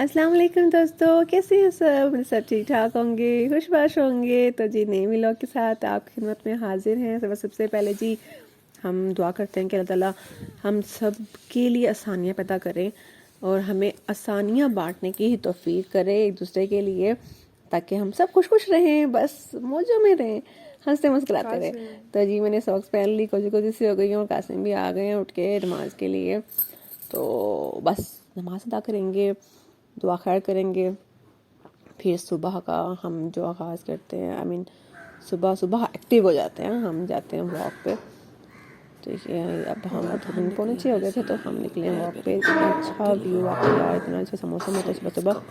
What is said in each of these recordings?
अस्सलाम वालेकुम दोस्तों, कैसे हैं सब ठीक ठाक होंगे, खुशबाश होंगे। तो जी नए व्लॉग के साथ आपकी खिदमत में हाजिर हैं। सबसे पहले जी हम दुआ करते हैं कि अल्लाह ताला हम सब के लिए आसानियाँ पैदा करें और हमें आसानियाँ बांटने की ही तौफीक करे एक दूसरे के लिए, ताकि हम सब खुश खुश रहें, बस मौजों में रहें, हंसते मुस्कुराते रहें। तो जी मैंने सॉक्स पहन ली, कोजी सी हो गई हूँ। कासिम भी आ गए हैं उठ के नमाज के लिए। तो बस नमाज अदा करेंगे, दुआ खैर करेंगे, फिर सुबह का हम जो आगाज़ करते हैं, सुबह सुबह एक्टिव हो जाते हैं, हम जाते हैं वॉक पे। तो ये अब हम थोड़े पौने 6 हो गए थे तो हम निकले वॉक पे। इतना अच्छा व्यू आता है यार, इतना अच्छा समोसा में तो सुबह सुबह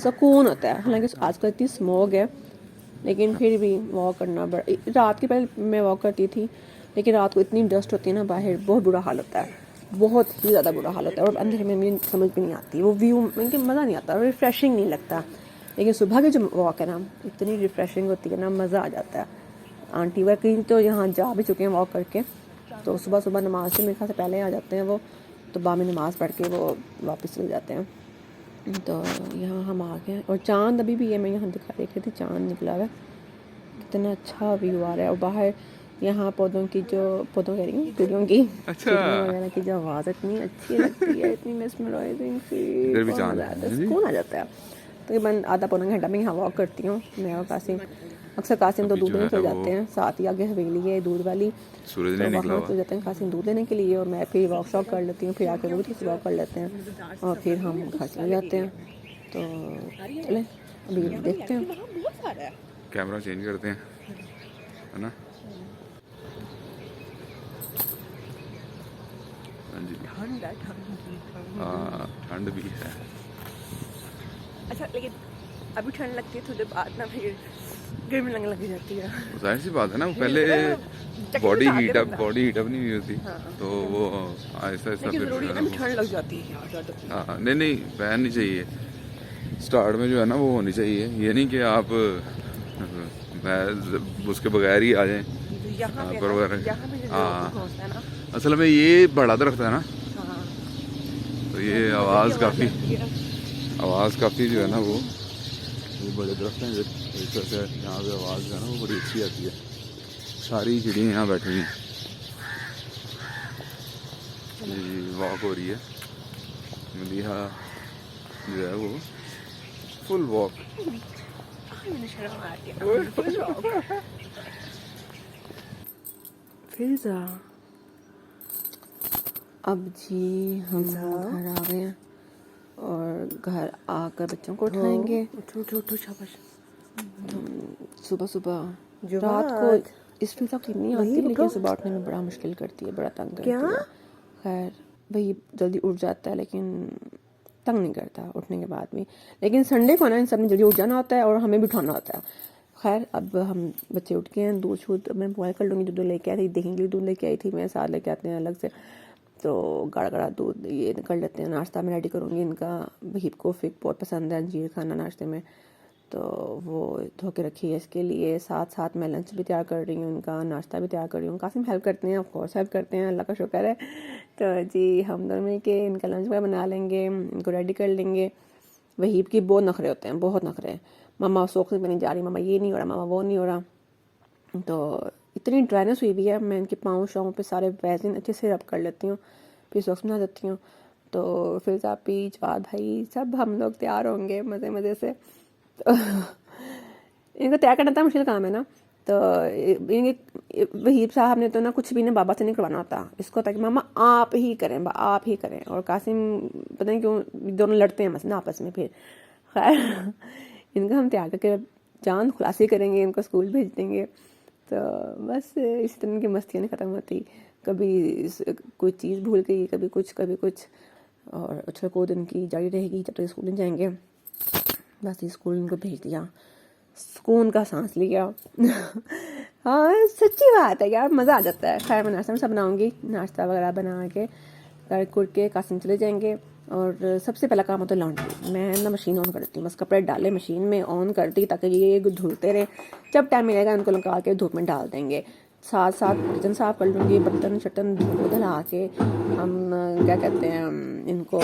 सुकून होता है। हालांकि आजकल इतनी स्मोक है, लेकिन फिर भी वॉक करना रात के पहले मैं वॉक करती थी, लेकिन रात को इतनी डस्ट होती है ना बाहर, बहुत बुरा हाल होता है, बहुत ही ज़्यादा बुरा हाल होता है। और अंधेरे में मुझे समझ भी नहीं आती वो व्यू, मुझे मज़ा नहीं आता, रिफ़्रेशिंग नहीं लगता। लेकिन सुबह की जो वॉक है ना, इतनी रिफ़्रेशिंग होती है ना, मज़ा आ जाता है। आंटी वर्क तो यहाँ जा भी चुके हैं वॉक करके, तो सुबह सुबह नमाज से मेरे ख्याल से पहले आ जाते हैं वो, तो बाद में नमाज़ पढ़ के वो वापस चले जाते हैं। तो यहाँ हम आ गए और चाँद अभी भी है, मैं यहाँ दिखा रही थी, चाँद निकला हुआ है, कितना अच्छा व्यू आ रहा है। और बाहर यहाँ पौधों कह रही हूँ, चिड़ियों की, चिड़ियों वगैरह की जो आवाज़ इतनी अच्छी लगती है, इतनी मेस्मराइजिंग सी, बहुत मज़ा आता है, सुकून आ जाता है। तकरीबन आधा पौना घंटा में यहाँ वॉक करती हूँ मैं और कासिम। अक्सर कासिम तो दूध लेने चले जाते हैं, साथ ही आगे हवेली है दूध वाली, तो वहाँ चले जाते हैं कासिम दूध लेने के लिए, और मैं फिर वॉक शॉक कर लेती हूँ, फिर आके वो भी वॉक कर लेते हैं और फिर हम घर चले जाते हैं। तो चले अभी देखते हैं, कैमरा चेंज करते हैं, है ना। हाँ जी, ठंड भी है। अच्छा, लेकिन अभी ठंड लगती है, थोड़ी देर बाद ना फिर गर्मी लगने लग जाती है। जाहिर सी बात है ना, वो पहले बॉडी हीट अप नहीं हुई होती, तो वो ऐसा ऐसा फिर ठंड लग जाती है। हाँ, नहीं पहननी चाहिए। स्टार्ट में जो है ना वो होनी चाहिए, ये नहीं कि आप उसके बगैर ही आ जाएं। हाँ, असल में ये बड़ा दरख्त है ना, तो ये आवाज़ काफ़ी जो है ना वो बड़े दरख्त हैं, इस वजह से यहाँ पे आवाज़ जो है ना वो बड़ी अच्छी आती है। सारी चिड़ियाँ यहाँ बैठी हुई हैं, वॉक हो रही है। मदीहा जो है वो फुल वॉक। फिजा अब जी हम घर आ गए हैं और घर आकर बच्चों को उठाएंगे। शाबाश। सुबह सुबह रात को इस फिजा की नहीं आती, लेकिन सुबह उठने में बड़ा मुश्किल करती है, बड़ा तंग करती है। खैर वही जल्दी उठ जाता है, लेकिन तंग नहीं करता उठने के बाद भी। लेकिन संडे को ना इन सब ने जल्दी उठ जाना होता है और हमें भी उठाना होता है। खैर अब हम बच्चे उठ गए हैं, दूध शूध मैं बॉयल कर लूँगी। दूध लेके आई थी, देखेंगे दूध लेके आई थी मैं, साथ लेके आते हैं अलग से, तो गाढ़ा दूध ये कर लेते हैं। नाश्ता में रेडी करूँगी इनका, वहीब को फिक बहुत पसंद है अंजीर खाना नाश्ते में, तो वो धो के रखी है इसके लिए। साथ मैं लंच भी तैयार कर रही हूँ, इनका नाश्ता भी तैयार कर रही हूँ। कासिम हेल्प करते हैं, ऑफकोर्स हेल्प करते हैं, अल्लाह का शुक्र है। तो जी हम दोनों मिल के इनका लंच वगैरह बना लेंगे, इनको रेडी कर लेंगे। वहीब की बहुत नखरे होते हैं, बहुत नखरे। मामा सोख से नहीं जा रही, मामा ये नहीं हो रहा, मामा वो नहीं हो रहा। तो इतनी ड्राइनेस हुई हुई है, मैं इनके पाँव शाँव पे सारे वैज़िन अच्छे से रब कर लेती हूँ, फिर सॉक्स बना देती हूँ। तो फिर जापी जवाद भाई सब हम लोग तैयार होंगे मज़े से। तो इनको तैयार करना था मुश्किल काम है ना, तो वहीब साहब ने तो ना कुछ भी ना बाबा से नहीं करवाना होता, इसको था कि मामा आप ही करें। और कासिम पता नहीं क्यों दोनों लड़ते हैं मसला आपस में। फिर खैर इनको हम तैयार करके चांद खुलासी करेंगे, इनको स्कूल भेज देंगे। तो बस इस तरह की मस्तियाँ नहीं ख़त्म होती, कभी कोई चीज़ भूल गई, कभी कुछ और अच्छा को दिन की जारी रहेगी जब तक स्कूल नहीं जाएंगे। बस स्कूल इनको भेज दिया, सुकून का सांस लिया। हाँ सच्ची बात है यार, मज़ा आ जाता है। खैर मैं नाश्ता बनाऊँगी, नाश्ता वगैरह बना के कर के कासिम चले जाएंगे। और सबसे पहला काम होता है लॉन्ड्री। मैं ना मशीन ऑन कर देती हूँ, बस कपड़े डाले मशीन में ऑन कर दी, ताकि ये धुलते रहे, जब टाइम मिलेगा इनको निकाल के धूप में डाल देंगे। साथ साथ किचन साफ़ कर लूँगी, बर्तन शर्तन धो धला के हम क्या कहते हैं इनको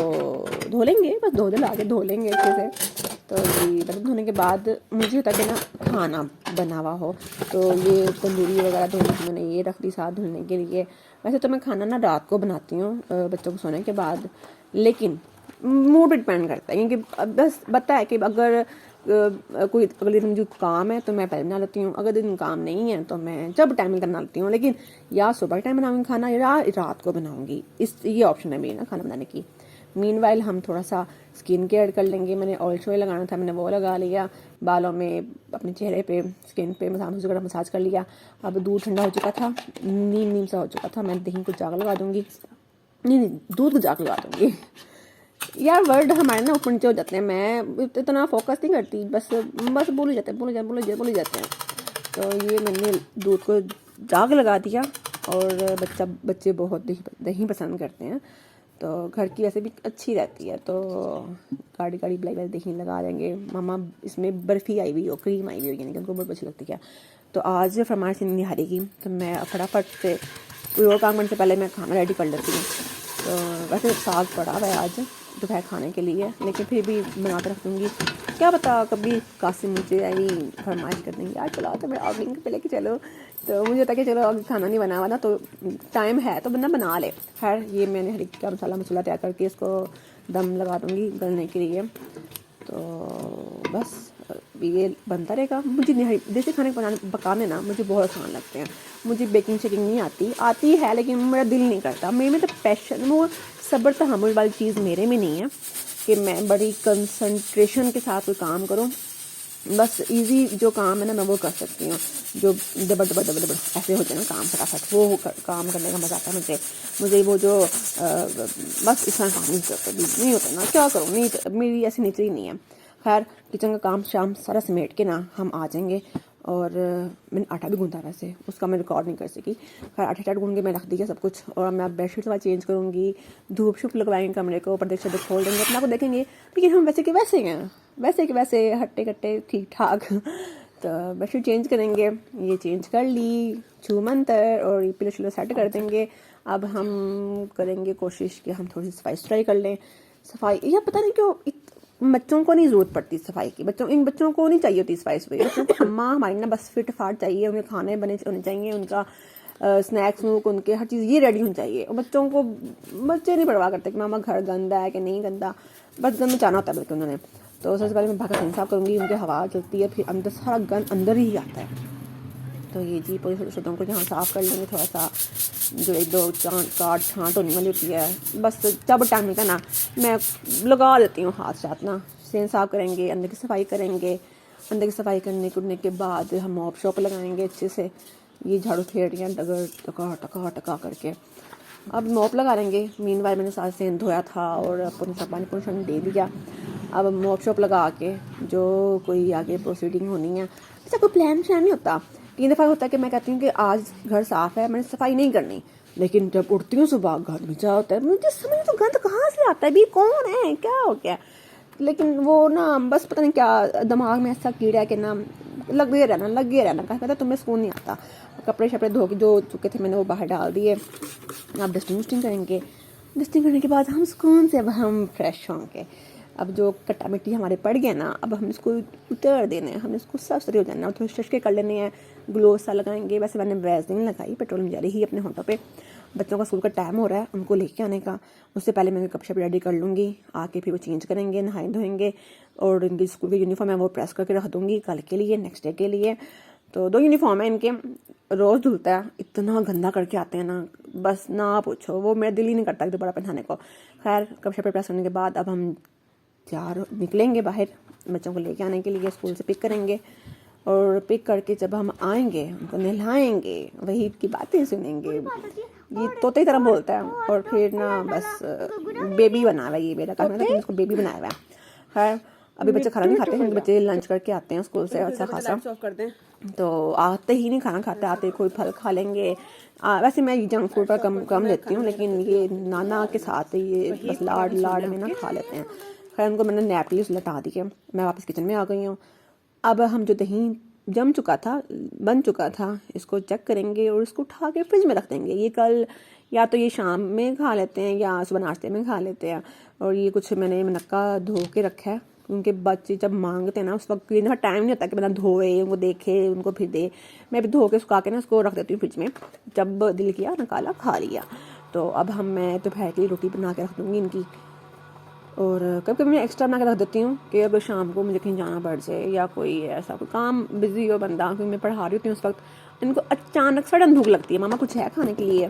धो लेंगे, बस धो लेंगे अच्छे से। तो ये बर्तन धोने के बाद मुझे होता है कि ना खाना बना हुआ हो, तो ये तंदूरी वगैरह धोने की मैंने ये रख दी साथ धुलने के लिए। वैसे तो मैं खाना ना रात को बनाती हूँ बच्चों को सोने के बाद, लेकिन मूड पे डिपेंड करता है, क्योंकि बस पता है कि अगर कोई अगले दिन मुझे काम है तो मैं पहले बना लेती हूँ, अगर दिन काम नहीं है तो मैं जब टाइम मिलता बना लेती हूँ। लेकिन या सुबह टाइम बनाऊँगी खाना या रात को बनाऊँगी, ये ऑप्शन है मेरी ना खाना बनाने की। मीनवाइल हम थोड़ा सा स्किन केयर कर लेंगे। मैंने ऑयल ऑयल लगाना था, मैंने वो लगा लिया, बालों में अपने चेहरे पे स्किन पे मसाज कर लिया। अब दूध ठंडा हो चुका था, नीम सा हो चुका था, मैं दही को जाग लगा दूँगी, नहीं दूध को जाग लगा दूँगी। यार वर्ड हमारे ना ऊपर नीचे हो जाते हैं, मैं इतना फोकस नहीं करती, बस बोल ही जाते हैं। तो ये मैंने दूध को जाग लगा दिया। और बच्चे बहुत दही पसंद करते हैं, तो घर की वैसे भी अच्छी रहती है, तो गाड़ी ब्लैक दही लगा देंगे। मामा इसमें बर्फ़ी आई हुई हो, क्रीम आई हुई हो, यानी कि उनको बहुत अच्छी लगती है। तो आज फरमाइश नहीं निहारी की, तो मैं फटाफट से कोई और काम करने से पहले मैं खाना रेडी कर लेती हूँ। तो वैसे साग पड़ा हुआ है आज दोपहर खाने के लिए, लेकिन फिर भी बना कर रख दूँगी, क्या पता कभी कासिम मुझे आई फरमाइश कर देंगे यार चला तो मैं आउटिंग पे लेके चलो। तो मुझे होता कि चलो अभी खाना नहीं बना हुआ ना, तो टाइम है तो बंदा बना ले। खैर ये मैंने हरी का मसाला तैयार करके इसको दम लगा दूँगी गलने के लिए। तो बस ये बनता रहेगा। मुझे देसी खाने पकाने ना मुझे बहुत आसान लगते हैं। मुझे बेकिंग शेकिंग नहीं आती है, लेकिन मेरा दिल नहीं करता। मेरे में तो पैशन, वो सब्र तहम्मुल वाली चीज़ मेरे में नहीं है कि मैं बड़ी कंसंट्रेशन के साथ कोई काम करूं। बस इजी जो काम है ना मैं वो कर सकती हूँ, जो दबड़ ऐसे होते हैं ना काम फटाफट, वो काम करने का मज़ा आता है मुझे वो जो बस इतना काम नहीं होता ना, क्या करूँ, नहीं मेरी ऐसी नेचर ही नहीं है। खैर किचन का काम शाम सारा समेट के ना हम आ जाएंगे। और मैंने आटा भी गूंथा, वैसे उसका मैं रिकॉर्ड नहीं कर सकी। खैर आटा गूंद के मैं रख दिया सब कुछ, और मैं बेडशीट वाला चेंज करूँगी, धूप शुप लगवाएंगे कमरे को, पर्दे शर्दे खोल देंगे, अपना को देखेंगे। लेकिन हम वैसे के वैसे हट्टे कट्टे ठीक ठाक। तो बेडशीट चेंज करेंगे, ये चेंज कर ली, छू मंतर और ये पिलो शिलो सेट कर देंगे। अब हम करेंगे कोशिश कि हम थोड़ी सी सफाई कर लें। सफाई या पता नहीं क्यों बच्चों को नहीं ज़रूरत पड़ती सफाई की, इन बच्चों को नहीं चाहिए होती सफाई। बच्चों को अम्मा हमारी ना बस फिट फाट चाहिए, उन्हें खाने बने होने चाहिए, उनका स्नैक्स में उनके हर चीज़ ये रेडी होनी चाहिए। और बच्चे नहीं परवाह करते कि मामा घर गंदा है कि नहीं गंदा, बस गंद मचाना होता है बल्कि उन्होंने। तो सबसे पहले मैं भागा साफ करूँगी, उनकी हवा चलती है, फिर अंदर सारा गंद अंदर ही आता है। तो ये जी पूरी छोटे को जहाँ साफ़ कर लेंगे, थोड़ा सा जो एक दो छांट होने वाली होती है, बस जब टाइम मिलता ना मैं लगा देती हूँ हाथ साथ ना, सेन साफ़ करेंगे, अंदर की सफाई करेंगे। अंदर की सफाई करने के बाद हम मॉप शॉप लगाएंगे अच्छे से। ये झाड़ू फेर रही हैं डगर टका करके, अब मॉप लगा लेंगे। मीनवाइल मैंने साथ सेन धोया था और अपने सब पानी दे दिया। अब मॉप शॉप लगा के जो कोई आगे प्रोसीडिंग होनी है, ऐसा कोई प्लान नहीं होता। 3 दफ़ा होता है कि मैं कहती हूँ कि आज घर साफ़ है, मैंने सफाई नहीं करनी, लेकिन जब उठती हूँ सुबह गंद मचा होता है। मुझे समझ तो गंद कहाँ से आता है, भी कौन है, क्या हो गया। लेकिन वो ना बस पता नहीं क्या दिमाग में ऐसा कीड़ा है कि ना लगे रहना कहा कहता तुम्हें सुकून नहीं आता। कपड़े शपड़े धो के जो चुके थे मैंने वो बाहर डाल दिए। अब डस्टिंग करेंगे, डस्टिंग करने के बाद हम सुकून से अब हम फ्रेश होंगे। अब जो कट्टा मिट्टी हमारे पड़ गया ना, अब हम इसको उतार देना है, हमने इसको साफ सुथरी हो जाना है और थोड़ी शशके कर लेने हैं, ग्लो सा लगाएंगे। वैसे मैंने वैसलीन लगाई, पेट्रोल जा रही अपने होंठों पे। बच्चों का स्कूल का टाइम हो रहा है, उनको लेके आने का, उससे पहले मैं कपड़े शपड़े रेडी कर लूँगी। आके फिर वो चेंज करेंगे, नहाए धोएंगे, और इनकी स्कूल की यूनिफॉर्म है वो प्रेस करके रख दूँगी कल के लिए, नेक्स्ट डे के लिए। तो 2 यूनिफॉर्म है इनके, रोज़ धुलता है, इतना गंदा करके आते हैं ना बस ना पूछो, वो मेरा दिल ही नहीं करता दोबारा पहनाने को। खैर कपड़े शपड़े प्रेस करने के बाद अब हम निकलेंगे बाहर बच्चों को लेके आने के लिए, स्कूल से पिक करेंगे। और पिक करके जब हम आएंगे उनको नहलाएंगे, वही की बातें सुनेंगे, ये तोते की तरह बोलता है। और फिर ना बस बेबी बना हुआ है, ये मेरा काम है कि इसको बेबी बनाया हुआ है। खैर अभी बच्चे खाना नहीं खाते, क्योंकि बच्चे लंच करके आते हैं स्कूल से अच्छा खासा, तो आते ही नहीं खाना खाते, आते कोई फल खा लेंगे। वैसे मैं जंक फूड पर कम लेती हूँ, लेकिन ये नाना के साथ ये बस लाड में ना खा लेते हैं। खैर उनको मैंने नैप के लिए लटा दिया, मैं वापस किचन में आ गई हूँ। अब हम जो दही जम चुका था, बन चुका था, इसको चेक करेंगे और इसको उठा के फ्रिज में रख देंगे। ये कल या तो ये शाम में खा लेते हैं या सुबह नाश्ते में खा लेते हैं। और ये कुछ मैंने मुनक्का धो के रखा है, उनके बच्चे जब मांगते हैं ना उस वक्त इतना टाइम नहीं होता कि बंदा धोए, उनको देखे, उनको फिर दे। मैं भी धो के सुखा के ना उसको रख देती हूँ फ्रिज में, जब दिल किया निकाला खा लिया। तो अब मैं दोपहर की रोटी बना के रख दूँगी इनकी। और कभी कभी मैं एक्स्ट्रा बना के रख देती हूँ कि अगर शाम को मुझे कहीं जाना पड़ जाए या कोई ऐसा कोई काम बिजी हो बंदा, क्योंकि मैं पढ़ा रही होती हूँ उस वक्त, इनको अचानक सडन भूख लगती है, मामा कुछ है खाने के लिए,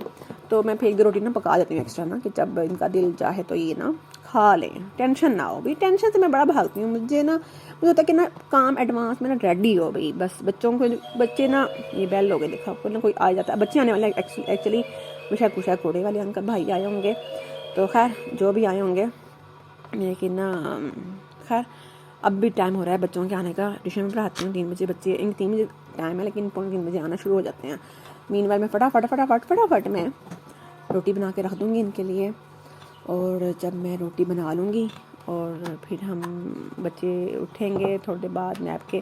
तो मैं फिर एक दो रोटी ना पका देती हूँ एक्स्ट्रा ना, कि जब इनका दिल चाहे तो ये ना खा लें, टेंशन ना हो। भाई टेंशन से मैं बड़ा भागती हूँ, मुझे होता है कि ना काम एडवांस में ना रेडी हो भाई, बस बच्चों को, बच्चे ना, ये बेल हो गए देखा, कोई ना कोई आ जाता है, बच्चे आने वाले एक्चुअली शायद कुछ कोड़े वाले अंकल भाई आए होंगे, तो खैर जो भी आए होंगे, लेकिन ना खैर अब भी टाइम हो रहा है बच्चों के आने का। ट्यूशन में पढ़ाती हूँ 3 बजे, बच्चे 3 बजे टाइम है, लेकिन 3 बजे आना शुरू हो जाते हैं। मीनवाइल मैं फटाफट मैं रोटी बना के रख दूँगी इनके लिए। और जब मैं रोटी बना लूँगी और फिर हम बच्चे उठेंगे थोड़ी देर बाद नैप के,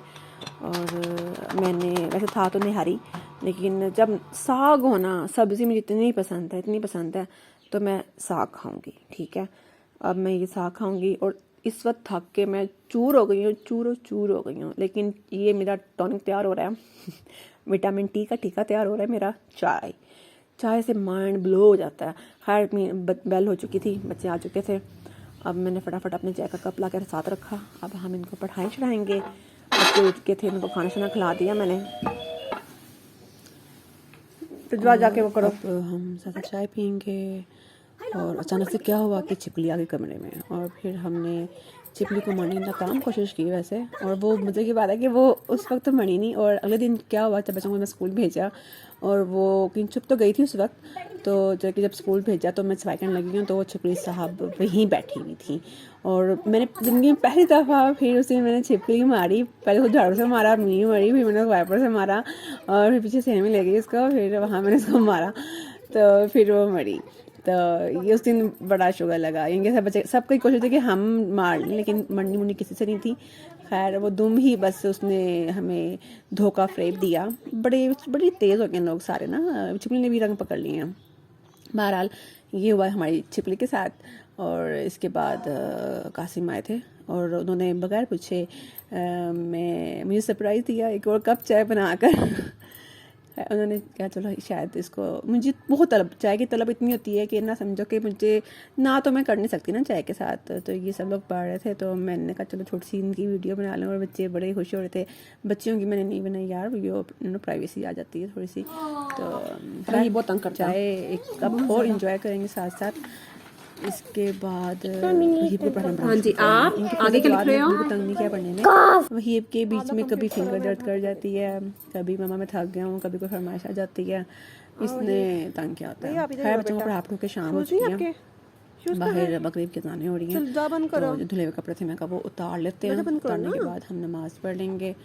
और मैंने वैसे था तो निहारी, लेकिन जब साग हो ना, सब्ज़ी मुझे इतनी पसंद है तो मैं साग खाऊँगी, ठीक है। अब मैं ये साग खाऊंगी और इस वक्त थक के मैं चूर हो गई हूँ, लेकिन ये मेरा टॉनिक तैयार हो रहा है विटामिन टी का टीका तैयार हो रहा है मेरा। चाय से माइंड ब्लो हो जाता है। खैर बेल हो चुकी थी, बच्चे आ चुके थे, अब मैंने फटाफट अपने चाय का कप ला कर साथ रखा। अब हम इनको पढ़ाई चढ़ाएंगे, बच्चे उठ के थे, उनको खाना शाना खिला दिया मैंने, तो जाके वो करो। अब हम साथ चाय पियेंगे। और अचानक से क्या हुआ कि छिपकली आ गई कमरे में, और फिर हमने छिपकली को मारने की नाकाम कोशिश की वैसे, और वो मज़े की बात है कि वो उस वक्त तो मरी नहीं। और अगले दिन क्या हुआ, जब बच्चों को मैं स्कूल भेजा, और वो कहीं छुप तो गई थी उस वक्त, तो जब स्कूल भेजा तो मैं सफाई करने लगी हूँ, तो वो छिपकली साहब वहीं बैठी हुई थी। और मैंने ज़िंदगी में पहली दफ़ा फिर उसी मैंने छिपकली मारी, पहले वो झाड़ू से मारा, मीनी मारी, फिर मैंने वाइपर से मारा, और फिर पीछे सहने में ले गई उसको, फिर वहाँ मैंने उसको मारा, तो फिर वो मरी। तो ये उस दिन बड़ा शुगर लगा। इनके सब बच्चे सबकी कोशिश थी कि हम मार लें, लेकिन मरनी मुन्नी किसी से नहीं थी। खैर वो दुम ही बस उसने हमें धोखा फ्रेब दिया। बड़ी तेज़ हो गए लोग सारे ना, छिपकली ने भी रंग पकड़ लिए हैं। बहरहाल ये हुआ हमारी छिपकली के साथ। और इसके बाद कासिम आए थे और उन्होंने बगैर पूछे मुझे सरप्राइज़ दिया एक और कप चाय बनाकर उन्होंने कहा चलो शायद इसको, मुझे बहुत चाय की तलब इतनी होती है कि ना समझो कि मुझे ना तो मैं कर नहीं सकती ना चाय के साथ। तो ये सब लोग पढ़ रहे थे तो मैंने कहा चलो छोटी सी इनकी वीडियो बना लें, और बच्चे बड़े खुश हो रहे थे। बच्चियों की मैंने नहीं बनाई यार, वीडियो प्राइवेसी आ जाती है थोड़ी सी, तो ये बहुत तंग करता है। चाय एक कप और इंजॉय करेंगे साथ साथ। इसके बाद वहीब को पढ़ना, हाँ जी, आप आगे क्या लिख रहे हो? बिल्कुल तंग नहीं किया पढ़ने में। वहीब के बीच में कभी फिंगर दर्द कर जाती है, कभी मामा मैं थक गया हूँ, कभी कोई फरमाइश आ जाती है, इसने तंग किया होता है। खैर बच्चों को पढ़ा के शाम हो चुकी है, बाहर मगरिब की अज़ानें हो रही हैं, तो जो धुले हुए कपड़े थे मैं कहा वो उतार लेते हैं, उतारने के बाद हम नमाज़ पढ़ लेंगे।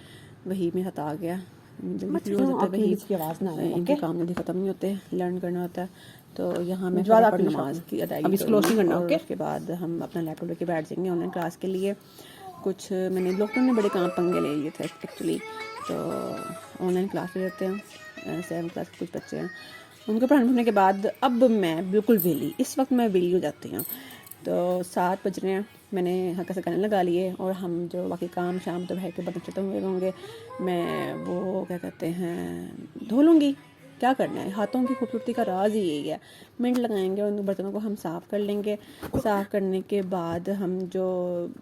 वही में साथ आ गया, जल्दी हो जाता है, वही इनके काम जल्दी ख़त्म नहीं होते, लर्न करना होता है। तो यहाँ मैं नमाज की अदायगी करूँगी, और उसके बाद हम अपना लैपटॉप लेके बैठ जाएंगे ऑनलाइन क्लास के लिए। कुछ मैंने लॉकडाउन में बड़े काम पंगे ले लिए थे एक्चुअली, तो ऑनलाइन क्लास ले लेते हैं। 7th क्लास के कुछ बच्चे हैं, उनको पढ़ाने के बाद अब मैं बिल्कुल वेली, इस वक्त मैं वेली हो जाती हूँ। तो 7 बज रहे हैं, मैंने हल्का सा गाने लगा लिए, और हम जो बाकी काम शाम तो भाई के बर्तन खत्म हुए होंगे, मैं वो क्या कहते हैं धो लूँगी। क्या करना है, हाथों की खूबसूरती का राज ही यही है। मिनट लगाएंगे और उन बर्तनों को हम साफ़ कर लेंगे। साफ़ करने के बाद हम जो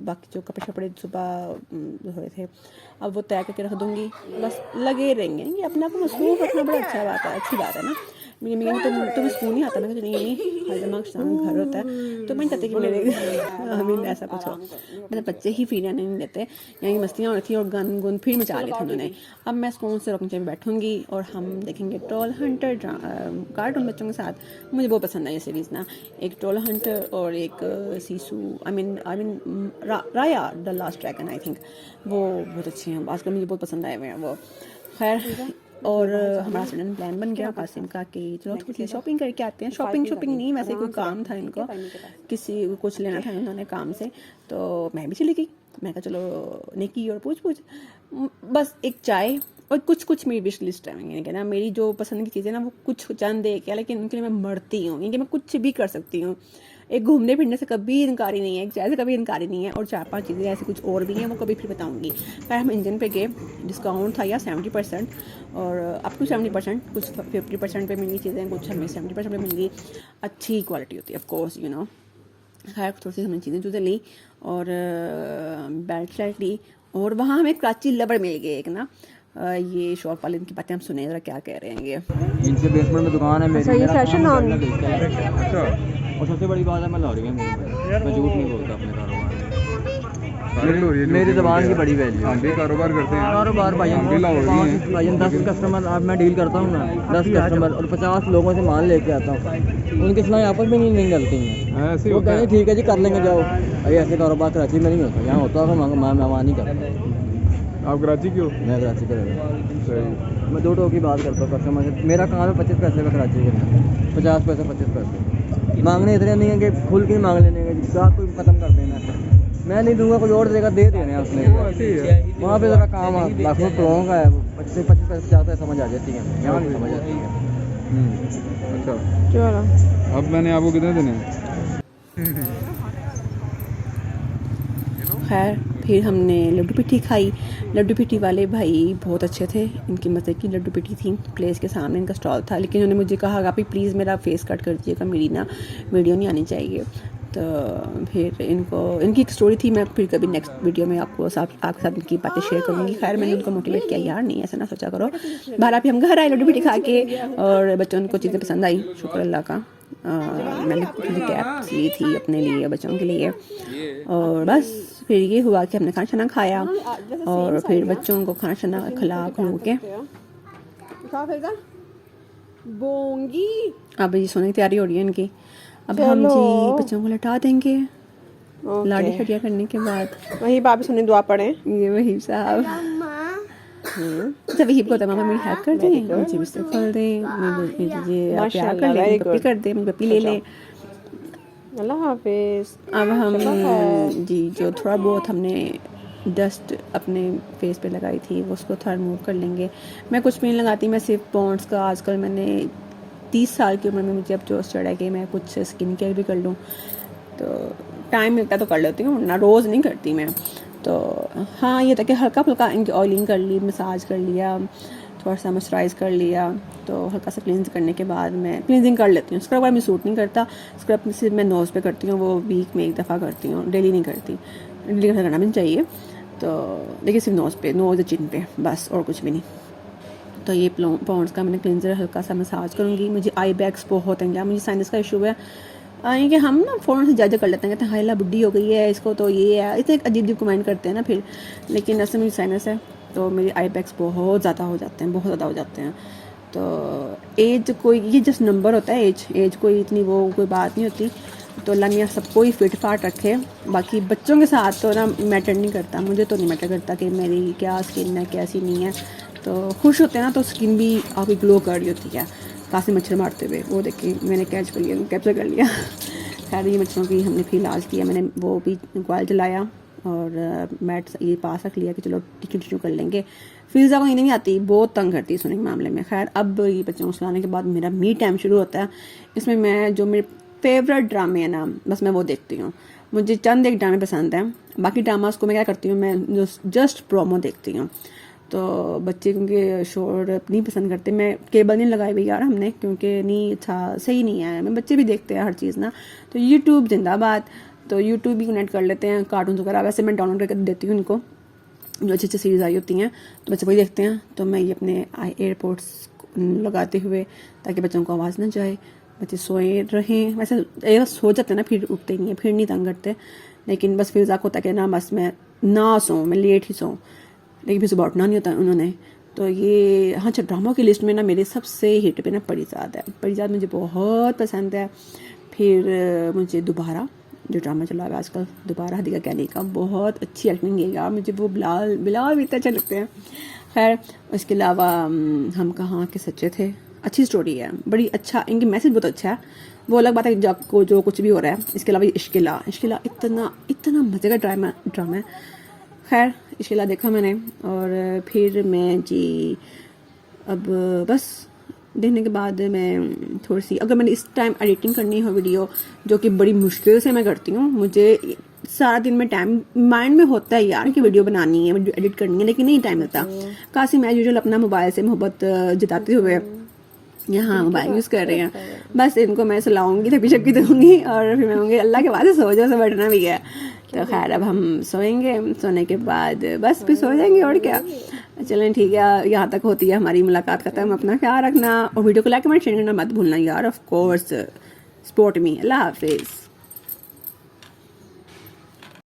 बाकी जो कपड़े शपड़े सुबह धोए थे अब वो तय करके रख दूँगी, बस लगे रहेंगे। ये अपने आप को मसरूफ़ रखना बड़ा अच्छा बात है, अच्छी बात है ना। मेरी तुम्हें स्कूल नहीं आता ना कि नहीं हर दिमाग शाम घर होता है, तो मैं चाहती कि मेरे हमें ऐसा कुछ हो, मतलब बच्चे ही फ्री रहने नहीं देते, यहीं मस्तियाँ हो रही थी और गन गुन फिर मचा लिए थे उन्होंने। अब मैं सुकून से रखने में बैठूंगी और हम देखेंगे ट्रोल हंटर कार्टून बच्चों के साथ। मुझे बहुत पसंद है ये सीरीज़ ना, एक ट्रोल हंटर और एक Sissu I mean Raya the last dragon, I think वो बहुत अच्छी हैं, आजकल मुझे बहुत पसंद आए हुए हैं वो। खैर और हमारा सडन प्लान बन गया कासिम का कि चलो थोड़ी शॉपिंग करके आते हैं। शॉपिंग नहीं, वैसे कोई काम था इनको, किसी को कुछ लेना था उन्होंने काम से, तो मैं भी चली गई। मैं कहा चलो निकी और पूछ बस एक चाय और कुछ मेरी विश लिस्ट है, यानी कि ना मेरी जो पसंद की चीज़ें ना वो कुछ चंद एक है, लेकिन उनके लिए मैं मरती हूँ, यानी कि मैं कुछ भी कर सकती हूँ। एक घूमने फिरने से कभी इनकारी नहीं है, एक चाय से कभी इनकारी नहीं है, और 4-5 चीज़ें ऐसी कुछ और भी हैं, वो कभी फिर बताऊँगी। खैर हम इंजन पे गए, डिस्काउंट था या 70% और अप टू 70%, कुछ 50% पे मिली चीज़ें, कुछ हमें 70% पे मिल गई। अच्छी क्वालिटी होती है ऑफ कोर्स, यू नो। खैर थोड़ी सी हमने चीज़ें ली और बेल्ट शर्ट ली, और वहाँ हमें कराची लवर मिल गए एक ना। ये शॉप वाले, इनकी बातें हम सुने ज़रा क्या कह रहे हैं ये। इनके बेसमेंट में दुकान है मेरी। ये फैशन ऑन। अच्छा, और सबसे बड़ी बात है मैं लॉरी में मैं झूठ नहीं बोलता अपने कारोबार। मेरी ज़बान की बड़ी वैल्यू। हम भी कारोबार करते हैं। कारोबार भाईजान 10 कस्टमर अब मैं डील करता हूँ ना, 10 कस्टमर और 50 लोगों से माल लेके आता हूँ, उनकी सुनाई आपस में नहीं निकलती हैं। ऐसे ही वो होता है। कहेंगे ठीक है जी कर लेंगे जाओ। अरे ऐसे कारोबार कराची में नहीं होता, यहाँ होता है मैं नहीं करता। आप कराची क्यों? मैं कराची का रहता हूँ। सही। मैं 2 टोक की बात करता हूँ कस्टमर से। मेरा काम है 25 पैसे का कराची के, 50 पैसे 25 पैसे मांगने इतने नहीं है कि खुल के मांग लेने का ग्राहक कोई ख़त्म कर देना है। मैं नहीं दूंगा, कोई और देगा, दे देने उसने। ऐसे ही है। वहाँ पे ज़रा काम लाखों करोड़ों का है, 25 पैसे 50 पैसे समझ आ जाती है, यहाँ नहीं समझ आती है। अच्छा, चलो अब मैंने आपको कितने देने? खैर फिर हमने लड्डू पिट्ठी खाई। लड्डू पिट्ठी वाले भाई बहुत अच्छे थे, इनकी मज़े की लड्डू पिट्ठी थी। प्लेस के सामने इनका स्टॉल था, लेकिन उन्होंने मुझे कहा आप प्लीज़ मेरा फेस कट कर दीजिएगा, मेरी ना वीडियो नहीं आनी चाहिए। तो फिर इनकी एक स्टोरी थी, मैं फिर कभी नेक्स्ट वीडियो में आपके साथ इनकी बातें शेयर करूँगी। खैर मैंने उनको मोटिवेट किया, यार नहीं ऐसा ना सोचा करो। बाहर भी हम घर आए लड्डू पिट्ठी खा के, और बच्चों को चीज़ें पसंद आई, शुक्र अल्लाह का। मैंने कैप ली थी अपने लिए, बच्चों के लिए, और बस फिर ये हुआ कि हमने खाना शाना खाया, और फिर बच्चों को खाना शाना खिला खलू के अब ये सोने की तैयारी हो रही है इनकी। अब हम जी बच्चों को लटा देंगे लाड़ी शटिया करने के बाद। वही भाभी सुनी दुआ पढ़े। ये वही साहब जब वही को मामा मेरी हेल्प कर दें, मुझे बिस्तर खोल दें, मुझे प्यार कर ले, पप्पी कर दे, मुझे पप्पी ले ले। अल्लाह हाफिज। अब हम जी जो थोड़ा बहुत हमने डस्ट अपने फेस पे लगाई थी वो उसको थोड़ा रिमूव कर लेंगे। मैं कुछ भी नहीं लगाती, मैं सिर्फ पॉन्ड्स का, आजकल मैंने 30 साल की उम्र में मुझे अब जोश चढ़ा है कि मैं कुछ स्किन केयर भी कर लूँ, तो टाइम मिलता तो कर लेती हूँ ना, रोज़ नहीं करती मैं। तो हाँ ये था कि हल्का फुल्का इनकी ऑयलिंग कर ली, मसाज कर लिया, थोड़ा सा मॉइस्चराइज़ कर लिया, तो हल्का सा क्लींस करने के बाद मैं क्लींजिंग कर लेती हूँ। स्क्रब वाला मुझे सूट नहीं करता, स्क्रब सिर्फ मैं नोज़ पे करती हूँ, वो वीक में एक दफ़ा करती हूँ, डेली नहीं करती। डेली करना भी नहीं चाहिए, तो देखिए सिर्फ नोज़ पे, नोज़ चिन पे, बस और कुछ भी नहीं। तो ये पॉन्ड्स का मैंने क्लींजर हल्का सा मसाज करूँगी। मुझे आई बैग्स बहुत हैं, क्या मुझे साइनस का इशू है, यानी कि हम ना फ़ौरन से जज कर लेते हैं, कहते हैं हाइला बुढ़ी हो गई है, इसको तो ये है, इतने अजीब अजीब कमेंट करते हैं ना फिर। लेकिन ऐसे मुझे साइनस है, तो मेरे आई बैग्स बहुत ज़्यादा हो जाते हैं, बहुत ज़्यादा हो जाते हैं। तो एज कोई, ये जस्ट नंबर होता है, एज कोई इतनी वो कोई बात नहीं होती। तो अल्लाह मियाँ सबको ही फिट फाट रखे। बाकी बच्चों के साथ तो ना मैटर नहीं करता, मुझे तो नहीं मैटर करता कि मेरी क्या स्किन है कैसी नहीं है। तो खुश होते हैं ना, तो स्किन भी आपकी ग्लो कर रही होती है। काफ़ी मच्छर मारते हुए वो देखिए मैंने कैप्चर कर लिया। खैर ये मच्छरों की हमने फिर इलाज किया, मैंने वो भी कॉइल जलाया और मैट ये पास रख लिया कि चलो टिचू कर लेंगे। फिज़ा को नींद नहीं आती, बहुत तंग करती है सोने के मामले में। खैर अब ये बच्चों को सुलाने के बाद मेरा मी टाइम शुरू होता है। इसमें मैं जो मेरे फेवरेट ड्रामे है ना, बस मैं वो देखती हूँ। मुझे चंद एक ड्रामे पसंद हैं, बाकी ड्रामास को मैं क्या करती हूँ, मैं जस्ट प्रोमो देखती हूँ। तो बच्चे क्योंकि शोर नहीं पसंद करते, मैं केबल नहीं लगाई हुई यार हमने, क्योंकि नहीं अच्छा सही नहीं है। मैं बच्चे भी देखते हैं हर चीज़ ना, तो यूट्यूब जिंदाबाद, तो यूट्यूब भी कनेक्ट कर लेते हैं। कार्टून वगैरह वैसे मैं डाउनलोड करके देती हूँ इनको, जो अच्छी अच्छी सीरीज़ आई होती हैं तो बच्चे वही देखते हैं। तो मैं ये अपने एयरपोर्ट्स लगाते हुए, ताकि बच्चों को आवाज़ ना जाए, बच्चे सोए रहें। वैसे एक सो जाते हैं ना फिर उठते नहीं है, फिर नहीं तंग करते, लेकिन बस फिर होता है कि ना बस मैं ना सोऊँ, मैं लेट ही सोऊँ, लेकिन फिर सुबह उठना नहीं होता उन्होंने। तो ये हाँ, अच्छा ड्रामा की लिस्ट में ना मेरे सबसे हिट पे ना परिजात है। परिजात मुझे बहुत पसंद है। फिर मुझे दोबारा जो ड्रामा चला हुआ आजकल, दोबारा हदीका कैनी का, बहुत अच्छी एक्टिंग है यार, मुझे वो बिलाल भी इतने अच्छे लगते हैं। खैर उसके अलावा हम कहाँ के सच्चे थे, अच्छी स्टोरी है, बड़ी अच्छा, इनकी मैसेज बहुत अच्छा है। वो अलग बात है जो कुछ भी हो रहा है। इसके अलावा इश्किला इतना मज़े का ड्रामा है। खैर इसके अलावा देखा मैंने, और फिर मैं जी अब बस देखने के बाद मैं थोड़ी सी, अगर मैंने इस टाइम एडिटिंग करनी हो वीडियो, जो कि बड़ी मुश्किल से मैं करती हूँ, मुझे सारा दिन में टाइम माइंड में होता है यार कि वीडियो बनानी है, वीडियो एडिट करनी है, लेकिन नहीं टाइम मिलता। कासिम एज यूजुअल अपना मोबाइल से मोहब्बत जताते हुए यहाँ मोबाइल यूज़ कर रहे हैं। बस इनको मैं सुलाऊंगी, थपी शपी दूंगी और फिर मैं कहूँगी अल्लाह के बाद सो जाओ, से बैठना भी है। तो खैर अब हम सोएंगे, सोने के बाद बस फिर सो जाएंगे और क्या। चलें ठीक है, यहाँ तक होती है हमारी मुलाकात खत्म। अपना ख्याल रखना और वीडियो को लाइक कमेंट शेयर करना मत भूलना यार, ऑफ कोर्स सपोर्ट मी। अल्लाह हाफिज़।